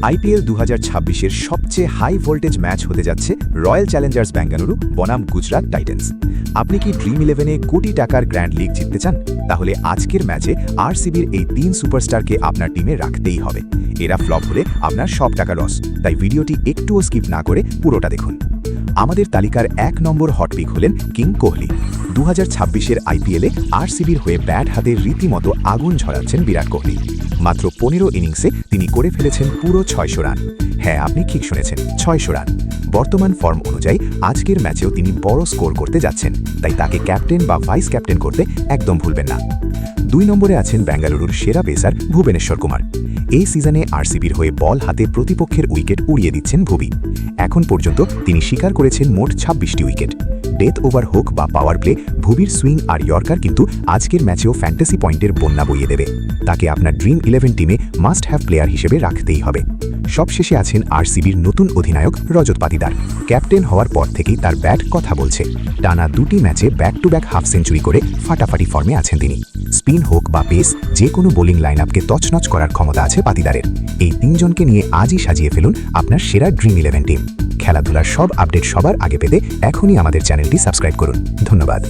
IPL 2026-এর সবচেয়ে high voltage match হতে যাচ্ছে রয়্যাল চ্যালেঞ্জার্স বেঙ্গালুরু বনাম গুজরাট টাইটান্স। আপনি কি ড্রিম 11-এ কোটি টাকার গ্র্যান্ড লিগ জিততে চান? তাহলে আজকের ম্যাচে আরসিবির এই 3 সুপারস্টারকে আপনার টিমে রাখতেই হবে। এরা ফ্লপ হলে আপনার সব টাকা লস, তাই ভিডিওটি একটুও স্কিপ না করে পুরোটা দেখুন। আমাদের তালিকার 1 নম্বর হটপিক হলেন কিং কোহলি। 2026-এর আইপিএলে আরসিবির হয়ে ব্যাট হাতে রীতিমতো আগুন ঝরাচ্ছেন বিরাট কোহলি। মাত্র 15 ইনিংসে তিনি করে ফেলেছেন পুরো 600 রান। হ্যাঁ, আপনি ঠিক শুনেছেন, 600 রান। বর্তমান ফর্ম অনুযায়ী আজকের ম্যাচেও তিনি বড় স্কোর করতে যাচ্ছেন, তাই তাকে ক্যাপ্টেন বা ভাইস ক্যাপ্টেন করতে একদম ভুলবেন না। 2 নম্বরে আছেন বেঙ্গালুরুর সেরা পেসার ভুবনেশ্বর কুমার। এই সিজনে আরসিবির হয়ে বল হাতে প্রতিপক্ষের উইকেট উড়িয়ে দিচ্ছেন ভুবি। এখন পর্যন্ত তিনি শিকার করেছেন মোট 26টি উইকেট। ডেথ ওভার হোক বা পাওয়ার প্লে, ভুবির সুইং আর ইয়র্কার কিন্তু আজকের ম্যাচেও ফ্যান্টাসি পয়েন্টের বন্যা বইয়ে দেবে। তাকে আপনার ড্রিম 11 টিমে মাস্ট হ্যাভ প্লেয়ার হিসেবে রাখতেই হবে। সবশেষে আছেন আরসিবির নতুন অধিনায়ক রজত পাতিদার। ক্যাপ্টেন হওয়ার পর থেকেই তার ব্যাট কথা বলছে। টানা 2টি ম্যাচে back to back half century করে ফাটাফাটি ফর্মে আছেন তিনি। স্পিন হোক বা পেস, যে কোনো বোলিং লাইন আপকে তছনছ করার ক্ষমতা আছে পাতিদারের। এই 3 জনকে নিয়ে আজই সাজিয়ে ফেলুন আপনার সেরা ড্রিম 11 টিম। খেলাধুলার সব আপডেট সবার আগে পেতে এখনই আমাদের চ্যানেলটি সাবস্ক্রাইব করুন। ধন্যবাদ।